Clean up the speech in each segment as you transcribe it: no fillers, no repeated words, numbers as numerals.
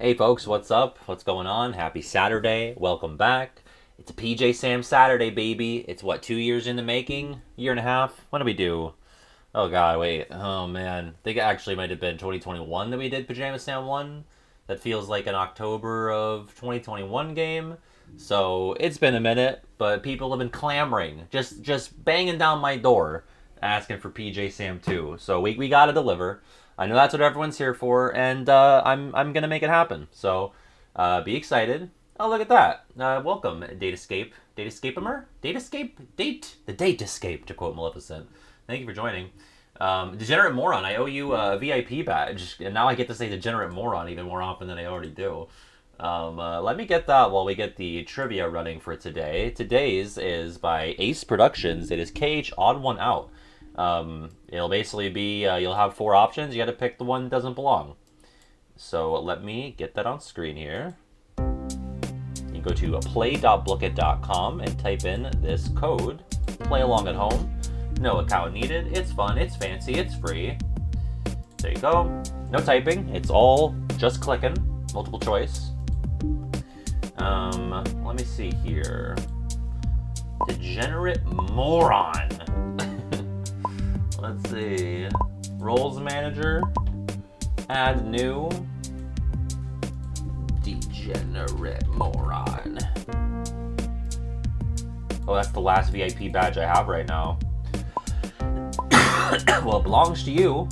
Hey folks, what's up? What's going on? Happy Saturday. Welcome back. It's a PJ Sam Saturday, baby. It's what, 2 years in the making? Year and a half? When did we do? Oh god, wait. Oh man. I think it actually might have been 2021 that we did Pajama Sam 1. That feels like an October of 2021 game. So it's been a minute, but people have been clamoring, just banging down my door, asking for PJ Sam 2. So we gotta deliver. I know that's what everyone's here for, and I'm gonna make it happen. So be excited. Oh, look at that! Welcome, Datascapimer, the Date Escape, to quote Maleficent. Thank you for joining. Degenerate Moron, I owe you a VIP badge, and now I get to say Degenerate Moron even more often than I already do. Let me get that while we get the trivia running for today. Today's is by Ace Productions. It is KH Odd One Out. It'll basically be, you'll have 4 options. You gotta pick the one that doesn't belong. So let me get that on screen here. You go to play.blooket.com and type in this code. Play along at home. No account needed. It's fun, it's fancy, it's free. There you go. No typing. It's all just clicking. Multiple choice. Let me see here. Degenerate Moron. Let's see. Roles manager. Add new. Degenerate Moron. Oh, that's the last VIP badge I have right now. Well, it belongs to you.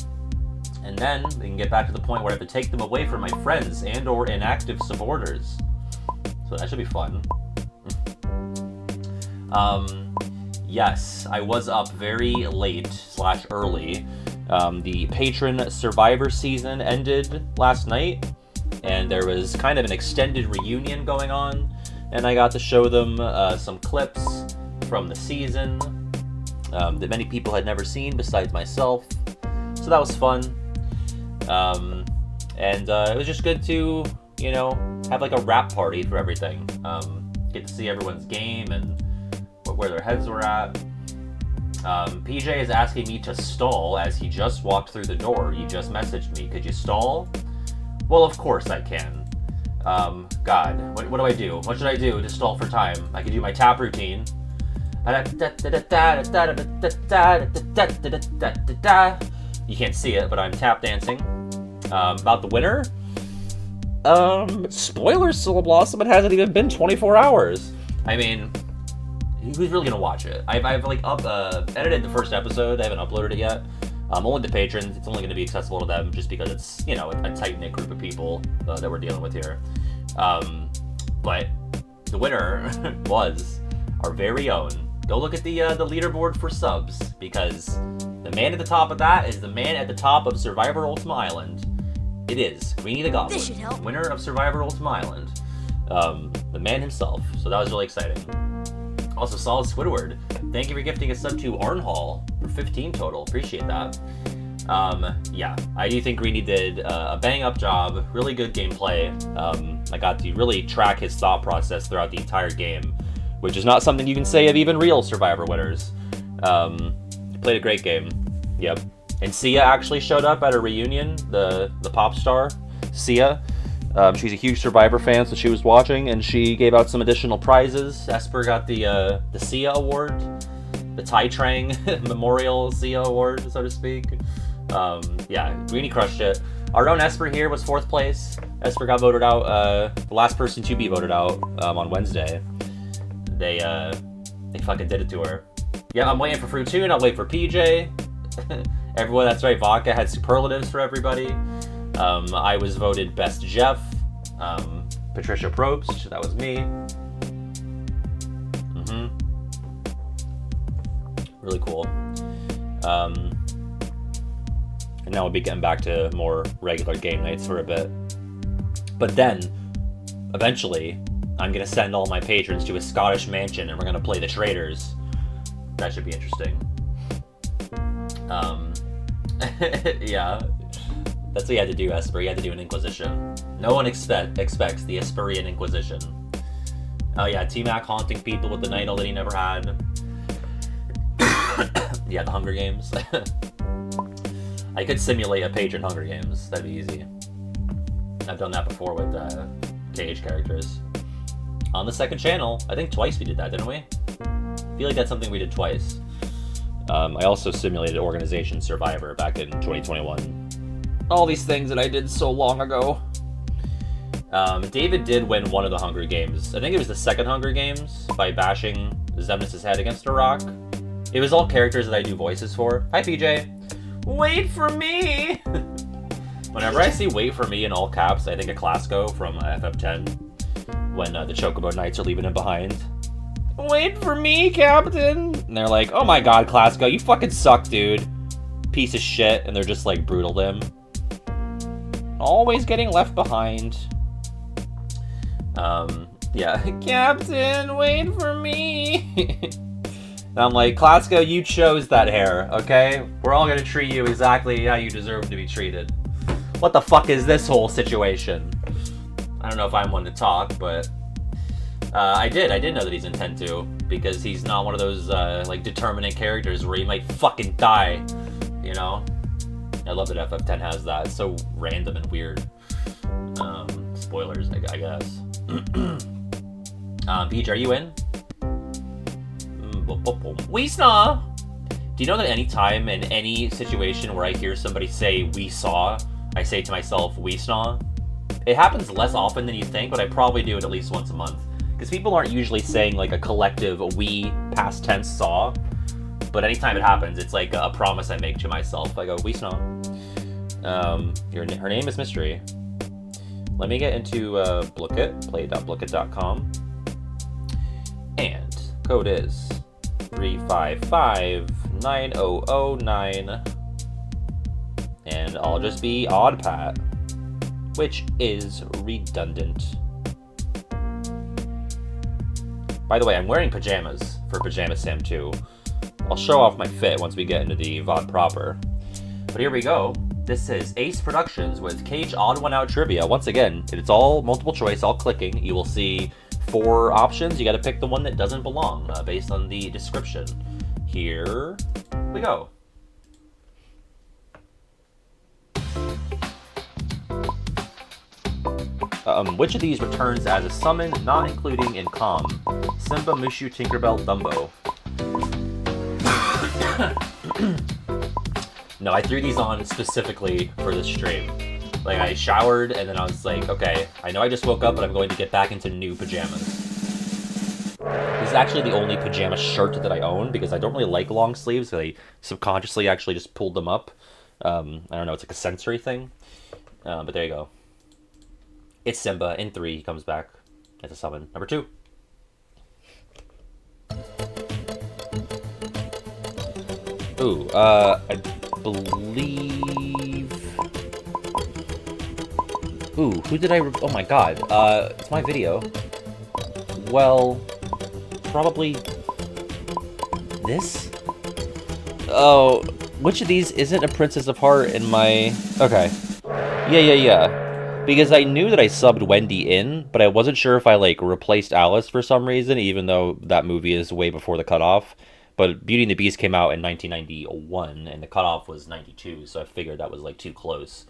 And then we can get back to the point where I have to take them away from my friends and or inactive supporters. So that should be fun. Yes, I was up very late / early. The Patron Survivor season ended last night, and there was kind of an extended reunion going on, and I got to show them some clips from the season that many people had never seen besides myself. So that was fun. And it was just good to, you know, have like a wrap party for everything. Get to see everyone's game and where their heads were at. PJ is asking me to stall as he just walked through the door. He just messaged me, could you stall? Well, of course I can. God, what do I do? What should I do to stall for time? I could do my tap routine. You can't see it, but I'm tap dancing. About the winner? Spoilers, Soul Blossom, it hasn't even been 24 hours. I mean, who's really gonna watch it? I've like edited the first episode. I haven't uploaded it yet. Only the patrons. It's only gonna be accessible to them just because it's, you know, a tight-knit group of people that we're dealing with here. But the winner was our very own. Go look at the leaderboard for subs, because the man at the top of that is the man at the top of Survivor Ultima Island. It is Greenie the Goblin, winner of Survivor Ultima Island. The man himself. So that was really exciting. Also, Solid Squidward, thank you for gifting a sub to Arnhall for 15 total. Appreciate that. Yeah, I do think Greenie did a bang-up job. Really good gameplay. I got to really track his thought process throughout the entire game, which is not something you can say of even real Survivor winners. Played a great game. Yep. And Sia actually showed up at a reunion, the pop star, Sia. She's a huge Survivor fan, so she was watching, and she gave out some additional prizes. Esper got the Sia Award, the Tai Trang Memorial Sia Award, so to speak. Yeah, Greenie crushed it. Our own Esper here was 4th place. Esper got voted out, the last person to be voted out on Wednesday. They fucking did it to her. Yeah, I'm waiting for Fruitoon, I'll wait for PJ. Everyone, that's right, Vodka had superlatives for everybody. I was voted Best Jeff. Patricia Probst, that was me. Really cool. And now we'll be getting back to more regular game nights for a bit. But then, eventually, I'm going to send all my patrons to a Scottish mansion and we're going to play the Traitors. That should be interesting. Yeah. That's what you had to do, Esper. You had to do an Inquisition. No one expects the Esperian Inquisition. Oh yeah, T-Mac haunting people with the idol that he never had. Yeah, the Hunger Games. I could simulate a patron Hunger Games. That'd be easy. I've done that before with KH characters. On the second channel, I think twice we did that, didn't we? I feel like that's something we did twice. I also simulated Organization Survivor back in 2021. All these things that I did so long ago. David did win one of the Hunger Games. I think it was the second Hunger Games by bashing Xemnas' head against a rock. It was all characters that I do voices for. Hi, PJ. Wait for me! Whenever I see wait for me in all caps, I think of Classico from FF10 when the Chocobo Knights are leaving him behind. Wait for me, Captain! And they're like, oh my god, Classico, you fucking suck, dude. Piece of shit. And they're just like brutal to him. Always getting left behind. Yeah. Captain, wait for me! And I'm like, Classico, you chose that hair, okay? We're all gonna treat you exactly how you deserve to be treated. What the fuck is this whole situation? I don't know if I'm one to talk, but I did know that he's in 10-2 because he's not one of those like determinate characters where he might fucking die, you know? I love that FF10 has that. It's so random and weird. Spoilers, I guess. Peach, are you in? We saw. Do you know that any time in any situation where I hear somebody say "we saw," I say to myself "we saw"? It happens less often than you think, but I probably do it at least once a month. Because people aren't usually saying like a collective "we" past tense saw. But anytime it happens, it's like a promise I make to myself. I go "we saw." Her name is Mystery. Let me get into Blooket, play.blooket.com. And code is 3559009. And I'll just be Odd Pat, which is redundant. By the way, I'm wearing pajamas for Pajama Sam 2. I'll show off my fit once we get into the VOD proper. But here we go. This is Ace Productions with KH Odd One Out Trivia. Once again, it's all multiple choice, all clicking. You will see 4 options. You got to pick the one that doesn't belong based on the description. Here we go. Which of these returns as a summon, not including in Com? Simba, Mushu, Tinkerbell, Dumbo. No, I threw these on specifically for this stream. Like, I showered, and then I was like, okay, I know I just woke up, but I'm going to get back into new pajamas. This is actually the only pajama shirt that I own, because I don't really like long sleeves, so I subconsciously actually just pulled them up. I don't know, it's like a sensory thing. But there you go. It's Simba. In 3, he comes back as a summon. Number 2. Ooh, I believe... Ooh, who did I... Oh my god, it's my video. Well, probably... this? Oh, which of these isn't a Princess of Heart in my... Okay. Yeah. Because I knew that I subbed Wendy in, but I wasn't sure if I, like, replaced Alice for some reason, even though that movie is way before the cutoff. But Beauty and the Beast came out in 1991, and the cutoff was 92, so I figured that was, like, too close.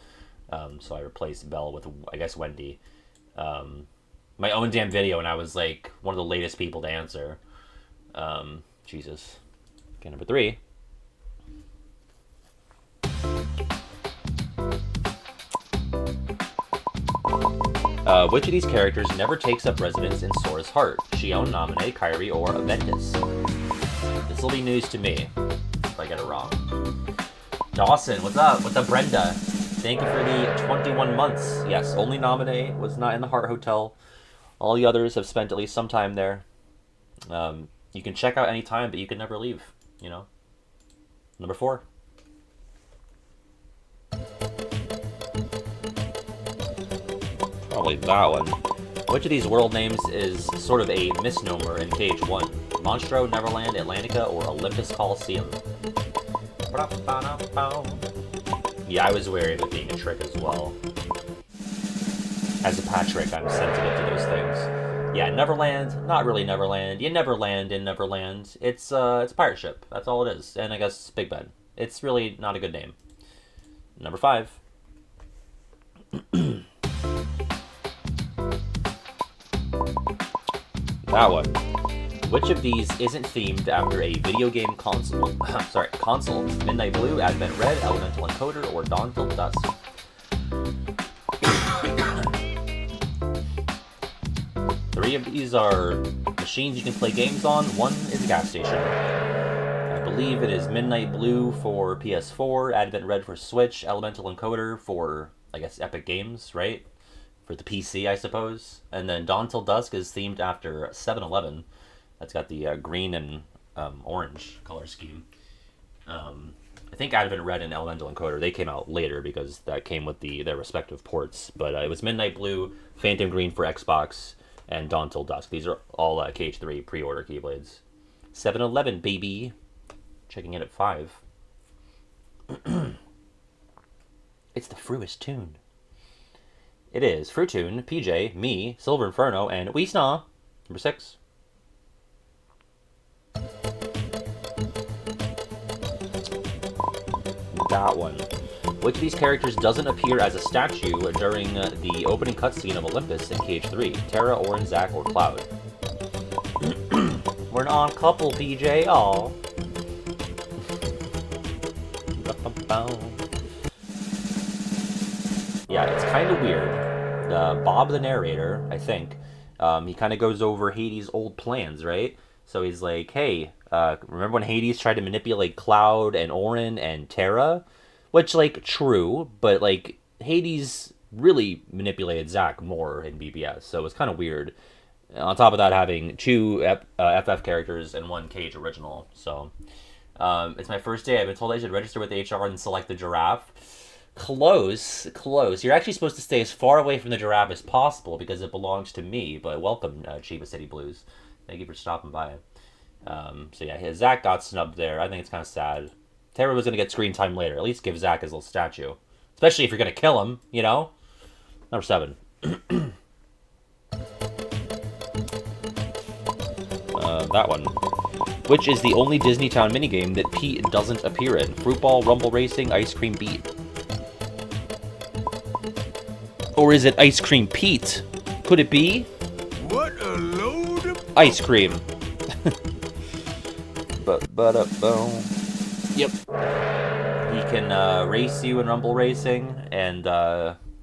So I replaced Belle with, I guess, Wendy. My own damn video, and I was, like, one of the latest people to answer. Jesus. Okay, number 3. Which of these characters never takes up residence in Sora's heart? Xion, Naminé, Kairi, or Aventus? This will be news to me if I get it wrong. Dawson, what's up? What's up, Brenda? Thank you for the 21 months. Yes, only Naminé was not in the Heart Hotel. All the others have spent at least some time there. You can check out any time, but you can never leave, you know? Number 4. Probably that one. Which of these world names is sort of a misnomer in KH1? Monstro, Neverland, Atlantica, or Olympus Coliseum? Yeah, I was wary of it being a trick as well. As a Patrick, I'm sensitive to those things. Yeah, Neverland, not really Neverland. You never land in Neverland. It's a pirate ship. That's all it is. And I guess Big Ben. It's really not a good name. Number 5. That one. Which of these isn't themed after a video game console? Console. Midnight Blue, Advent Red, Elemental Encoder, or Dawn Till Dusk? Three of these are machines you can play games on. One is a gas station. I believe it is Midnight Blue for PS4, Advent Red for Switch, Elemental Encoder for, I guess, Epic Games, right? For the PC, I suppose. And then Dawn Till Dusk is themed after 7-Eleven. That's got the green and orange color scheme. I think Advent Red and Elemental Encoder, they came out later because that came with their respective ports. But it was Midnight Blue, Phantom Green for Xbox, and Dawn Till Dusk. These are all KH3 pre-order Keyblades. 7-Eleven, baby. Checking in at 5. It's the Fruist Tune. It is Fruitoon, PJ, me, Silver Inferno, and Weesna. Number 6. That one. Which of these characters doesn't appear as a statue during the opening cutscene of Olympus in KH3? Terra, Orin, Zack, or Cloud? We're an odd couple, PJ. Aw. Yeah, it's kind of weird. Bob the narrator, I think, he kind of goes over Hades' old plans, right? So he's like, hey, remember when Hades tried to manipulate Cloud and Orin and Terra? Which, like, true, but, like, Hades really manipulated Zack more in BBS, so it's kind of weird. On top of that, having 2 FF characters and 1 Cage original, so... it's my first day. I've been told I should register with HR and select the giraffe. Close. You're actually supposed to stay as far away from the giraffe as possible because it belongs to me, but welcome, Chiba City Blues. Thank you for stopping by. So yeah, Zack got snubbed there. I think it's kind of sad. Terra was going to get screen time later. At least give Zack his little statue. Especially if you're going to kill him, you know? Number 7. That one. Which is the only Disney Town minigame that Pete doesn't appear in? Fruit Ball, Rumble Racing, Ice Cream Beat. Or is it Ice Cream Pete? Could it be? What a load of ice cream. Yep. He can race you in Rumble Racing, and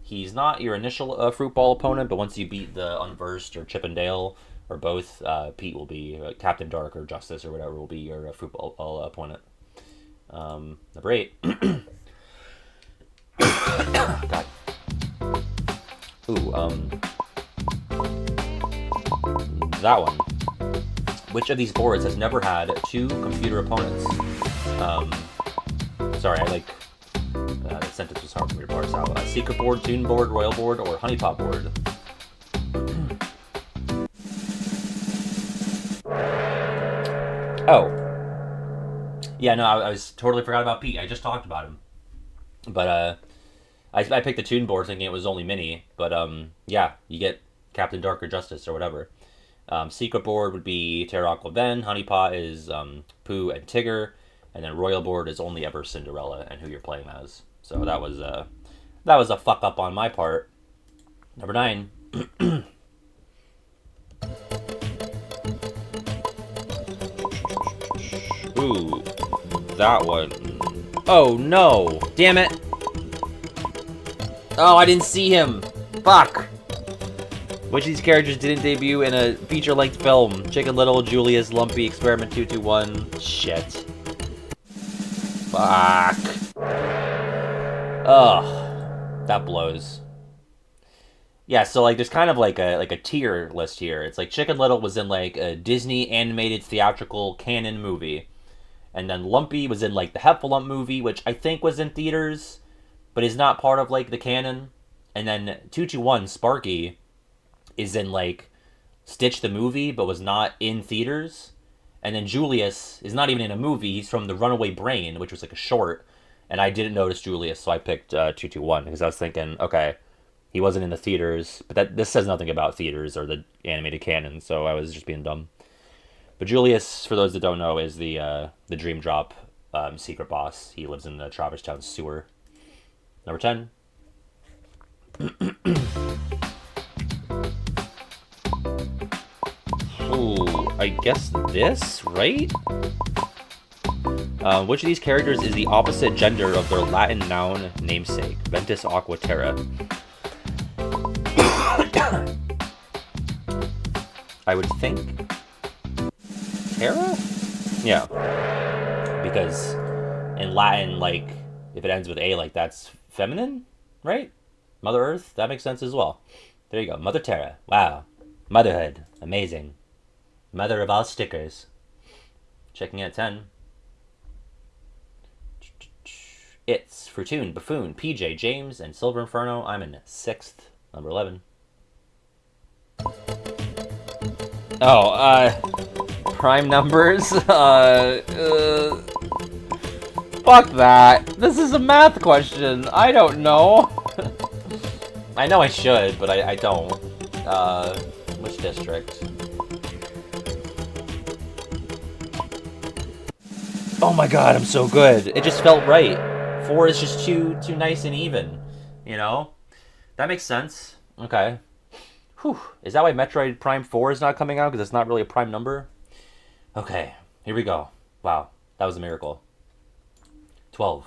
he's not your initial Fruit Ball opponent, but once you beat the Unversed or Chip and Dale, or both, Pete will be, Captain Dark or Justice or whatever will be your Fruit Ball opponent. Number 8. God. Ooh, that one. Which of these boards has never had 2 computer opponents? Sorry, that sentence was hard for me to parse out. Secret Board, Toon Board, Royal Board, or Honeypot Board? Oh. Yeah, no, I was totally forgot about Pete. I just talked about him. But, I picked the Toon Board thinking it was only mini. But, yeah, you get Captain Dark or Justice or whatever. Secret Board would be Terra Aqua Ben. Honeypot is Pooh and Tigger. And then Royal Board is only ever Cinderella and who you're playing as. So that was a fuck up on my part. Number 9. Ooh, that one. Oh no! Damn it! Oh, I didn't see him! Fuck! Which of these characters didn't debut in a feature-length film? Chicken Little, Julius, Lumpy, Experiment 221. Shit. Fuck. Ugh. That blows. Yeah, so like there's kind of like a tier list here. It's like Chicken Little was in like a Disney animated theatrical canon movie. And then Lumpy was in like the Heffalump movie, which I think was in theaters, but is not part of like the canon. And then 221 Sparky is in like Stitch the movie, but was not in theaters. And then Julius is not even in a movie. He's from The Runaway Brain, which was like a short. And I didn't notice Julius, so I picked 221 because I was thinking, okay, he wasn't in the theaters, but this says nothing about theaters or the animated canon, so I was just being dumb. But Julius, for those that don't know, is the Dream Drop secret boss. He lives in the Traverse Town sewer. Number 10. Ooh. I guess this, right? Which of these characters is the opposite gender of their Latin noun namesake? Ventus Aqua Terra. I would think Terra? Yeah. Because in Latin, like, if it ends with A, like, that's feminine, right? Mother Earth, that makes sense as well. There you go. Mother Terra. Wow. Motherhood. Amazing. Mother of all stickers. Checking at 10. It's Fortune, Buffoon, PJ, James, and Silver Inferno. I'm in 6th. Number 11. Oh, prime numbers? Fuck that. This is a math question. I don't know. I know I should, but I don't. Which district? Oh my god, I'm so good. It just felt right. 4 is just too nice and even, you know? That makes sense. Okay. Whew. Is that why Metroid Prime 4 is not coming out? Because it's not really a prime number? Okay, here we go. Wow, that was a miracle. 12.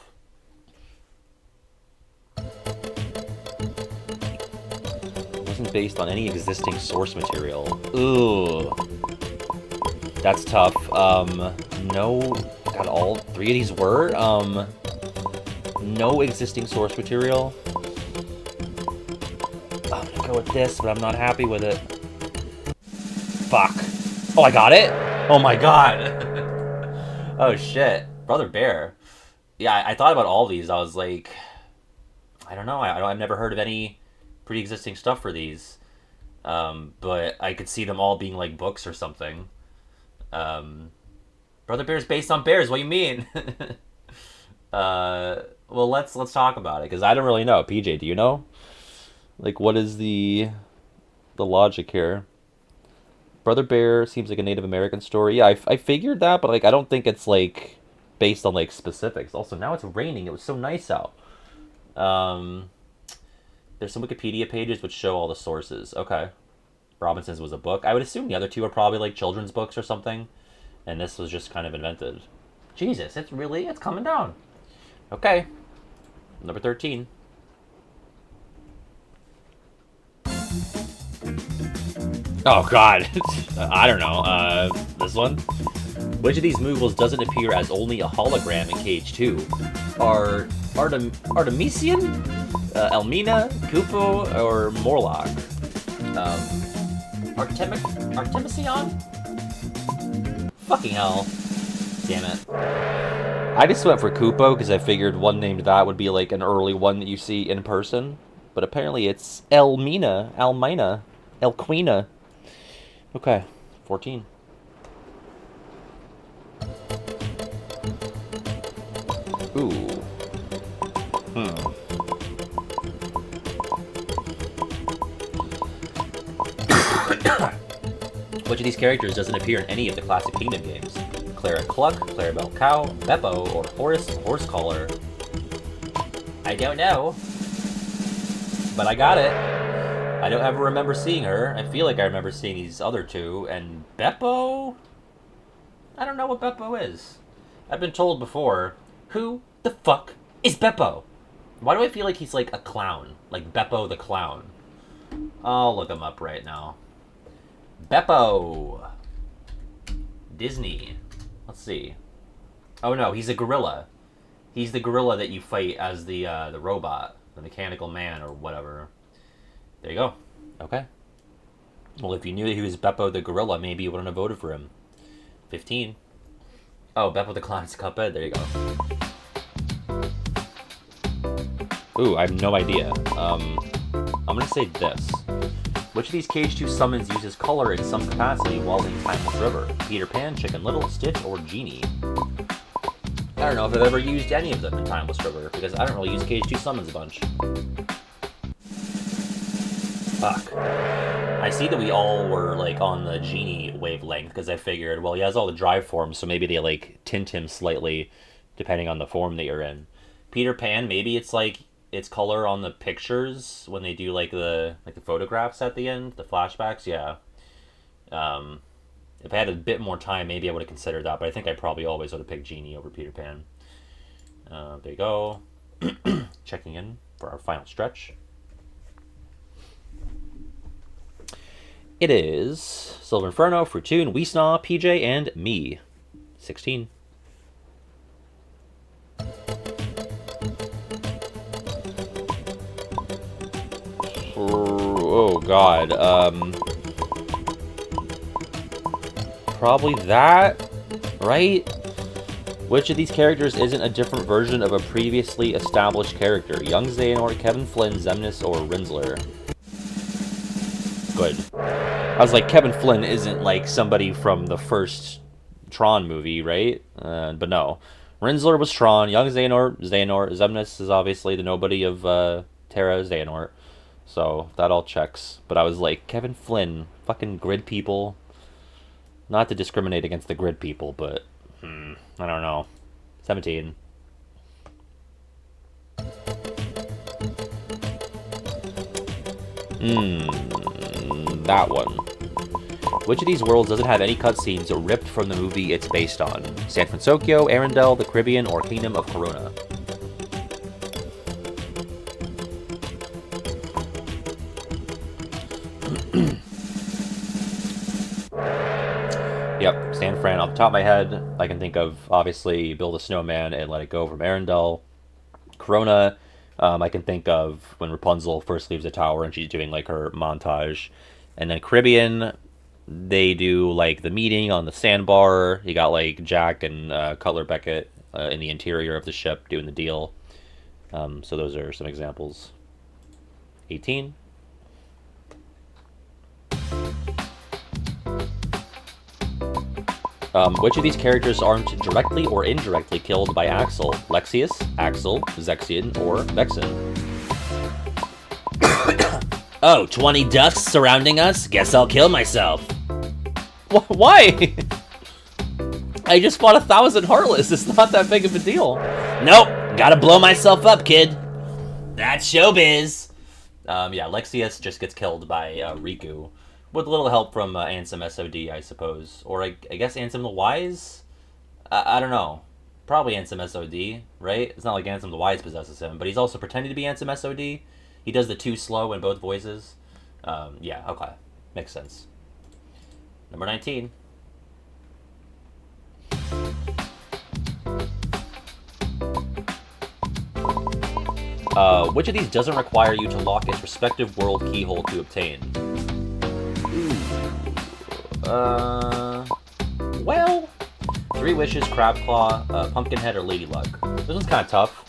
It wasn't based on any existing source material. Ooh. That's tough. No... God, all 3 of these were? No existing source material. I'm gonna go with this, but I'm not happy with it. Fuck. Oh, I got it? Oh my god. Oh shit. Brother Bear. Yeah, I thought about all these. I was like, I don't know. I've never heard of any pre-existing stuff for these. But I could see them all being like books or something. Brother Bear's based on bears. What do you mean? Well, let's talk about it, because I don't really know. PJ, do you know? Like, what is the logic here? Brother Bear seems like a Native American story. Yeah, I figured that, but like I don't think it's like based on like specifics. Also, now it's raining. It was so nice out. There's some Wikipedia pages which show all the sources. Okay. Robinson's was a book. I would assume the other two are probably like children's books or something, and this was just kind of invented. Jesus, it's coming down. Okay. Number 13. Oh god. I don't know. This one? Which of these movables doesn't appear as only a hologram in Cage 2? Are Artemisian, Elmina, Kupo, or Morlock? Artemision? Fucking hell. Damn it. I just went for Kupo because I figured one named that would be like an early one that you see in person. But apparently it's Elmina. Elquina. Okay, 14. Ooh. Which of these characters doesn't appear in any of the classic Kingdom games? Clara Cluck, Clarabelle Cow, Beppo, or Horace Horsecaller? I don't know. But I got it. I don't ever remember seeing her. I feel like I remember seeing these other two. And Beppo? I don't know what Beppo is. I've been told before, who the fuck is Beppo? Why do I feel like he's like a clown? Like Beppo the Clown. I'll look him up right now. Beppo. Disney. Let's see. Oh no, he's a gorilla. He's the gorilla that you fight as the robot. The mechanical man or whatever. There you go. Okay. Well, if you knew that he was Beppo the gorilla, maybe you wouldn't have voted for him. 15. Oh, Beppo the Clown's Cuphead. There you go. Ooh, I have no idea. I'm gonna say this. Which of these Cage 2 summons uses color in some capacity while in Timeless River? Peter Pan, Chicken Little, Stitch, or Genie? I don't know if I've ever used any of them in Timeless River, because I don't really use Cage 2 summons a bunch. Fuck. I see that we all were, like, on the Genie wavelength, because I figured, well, he has all the drive forms, so maybe they, like, tint him slightly, depending on the form that you're in. Peter Pan, maybe it's, like, it's color on the pictures, when they do, like, the photographs at the end, the flashbacks, yeah. If I had a bit more time, maybe I would have considered that, but I think I probably always would have picked Genie over Peter Pan. There you go. Checking in for our final stretch. It is Silver Inferno, Fruitoon, Weesnaw, PJ, and me. 16. Oh, God. Probably that, right? Which of these characters isn't a different version of a previously established character? Young Xehanort, Kevin Flynn, Xemnas, or Rinsler? Good. I was like, Kevin Flynn isn't like somebody from the first Tron movie, right? But no. Rinsler was Tron, Young Xehanort, Xemnas is obviously the nobody of Terara Xehanort. So that all checks. But I was like, Kevin Flynn, fucking grid people. Not to discriminate against the grid people, but I don't know. 17. That one. Which of these worlds doesn't have any cutscenes ripped from the movie it's based on? San Francisco, Arendelle, the Caribbean, or Kingdom of Corona? Yep, San Fran. Off the top of my head, I can think of, obviously, Build a Snowman and Let It Go from Arendelle. Corona, I can think of when Rapunzel first leaves the tower and she's doing, like, her montage. And then Caribbean, they do, like, the meeting on the sandbar. You got, like, Jack and Cutler Beckett in the interior of the ship doing the deal. So those are some examples. 18. Which of these characters aren't directly or indirectly killed by Axel? Lexius, Axel, Zexion, or Vexen? Oh, 20 ducks surrounding us? Guess I'll kill myself. Why? I just fought 1,000 Heartless. It's not that big of a deal. Nope. Gotta blow myself up, kid. That's showbiz. Yeah, Lexius just gets killed by Riku. With a little help from Ansem SOD, I suppose. Or I guess Ansem the Wise? I don't know. Probably Ansem SOD, right? It's not like Ansem the Wise possesses him, but he's also pretending to be Ansem SOD. He does the too slow in both voices. Yeah, okay. Makes sense. Number 19. Which of these doesn't require you to lock its respective world keyhole to obtain? Well, Three Wishes, Crab Claw, Pumpkinhead, or Lady Luck. This one's kind of tough.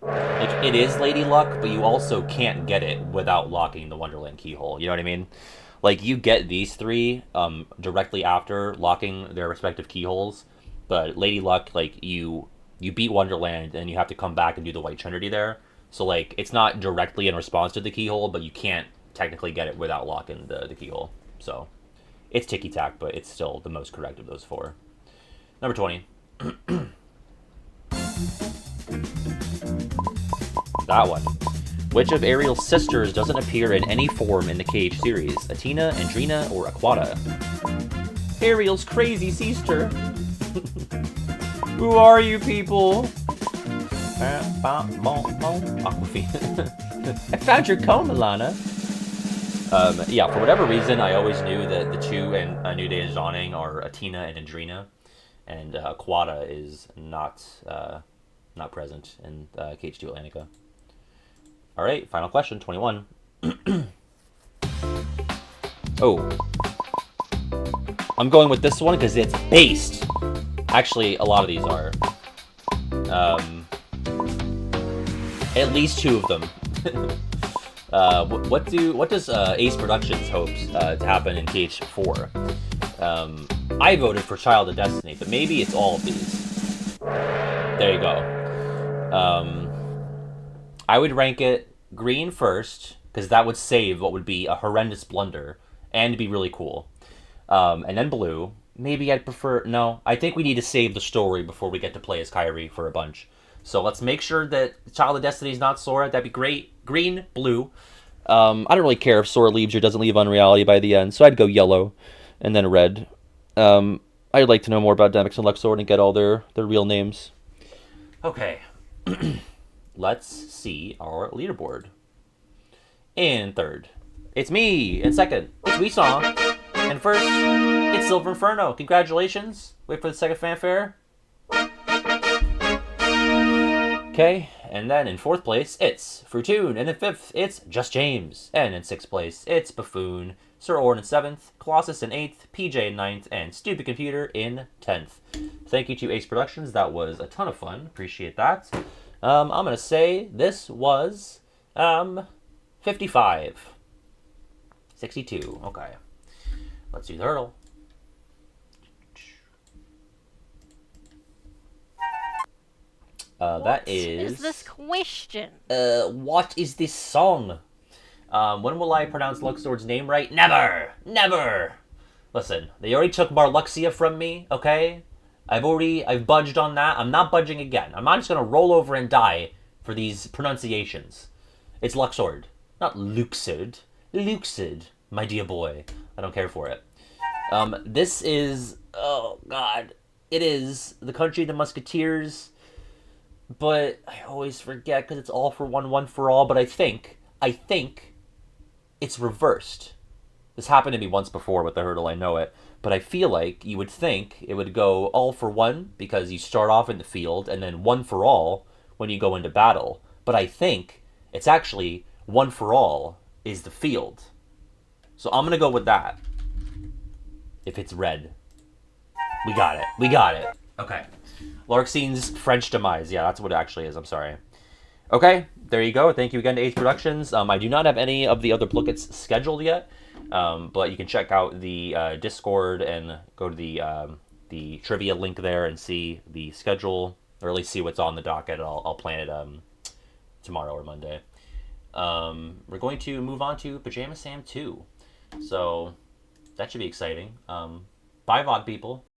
Like, it is Lady Luck, but you also can't get it without locking the Wonderland keyhole. You know what I mean? Like, you get these three directly after locking their respective keyholes, but Lady Luck, like, you beat Wonderland, and you have to come back and do the White Trinity there. So, like, it's not directly in response to the keyhole, but you can't technically get it without locking the keyhole. So, it's ticky-tack, but it's still the most correct of those four. Number 20. That one. Which of Ariels' sisters doesn't appear in any form in the KH series? Athena, Andrina, or Aquata? Ariels' crazy sister. Who are you people? Aquafina. I found your comb, Elina. Yeah, for whatever reason, I always knew that the two in A New Day is Dawning are Athena and Andrina, and Aquata is not present in KH2 Atlantica. All right, final question, 21. Oh. I'm going with this one because it's based. Actually, a lot of these are. At least two of them. What does Ace Productions hopes to happen in KH4? I voted for Child of Destiny, but maybe it's all of these. There you go. I would rank it green first, because that would save what would be a horrendous blunder, and be really cool. And then blue. Maybe I'd prefer... No, I think we need to save the story before we get to play as Kairi for a bunch. So let's make sure that Child of Destiny is not Sora. That'd be great. Green, blue. I don't really care if Sora leaves or doesn't leave Unreality by the end, so I'd go yellow and then red. I'd like to know more about Demix and Luxord and get all their real names. Okay. Let's see our leaderboard. In third, it's me. In second, it's Weesong. And first, it's Silver Inferno. Congratulations. Wait for the second fanfare. Okay, and then in fourth place, it's Fruitoon. And in fifth, it's Just James. And in sixth place, it's Buffoon. Sir Ord in seventh, Colossus in eighth, PJ in ninth, and Stupid Computer in 10th. Thank you to Ace Productions. That was a ton of fun. Appreciate that. I'm going to say this was 55. 62. Okay. Let's do the hurdle. That is this question? What is this song? When will I pronounce Luxord's name right? Never! Never! Listen, they already took Marluxia from me, okay? I've budged on that. I'm not budging again. I'm not just gonna roll over and die for these pronunciations. It's Luxord, not Luxord. Luxord, my dear boy. I don't care for it. This is, oh god, it is The Country of the Musketeers, but I always forget because it's All for One, One for All, but I think it's reversed. This happened to me once before with the hurdle, I know it, but I feel like you would think it would go All for One because you start off in the field, and then One for All when you go into battle. But I think it's actually One for All is the field. So I'm going to go with that. If it's red. We got it. We got it. Okay. Larxine's French Demise. Yeah, that's what it actually is. I'm sorry. Okay, there you go. Thank you again to Ace Productions. I do not have any of the other Blookets scheduled yet, but you can check out the Discord and go to the trivia link there and see the schedule, or at least see what's on the docket. I'll plan it tomorrow or Monday. We're going to move on to Pajama Sam 2. So that should be exciting. Bye, VOD people.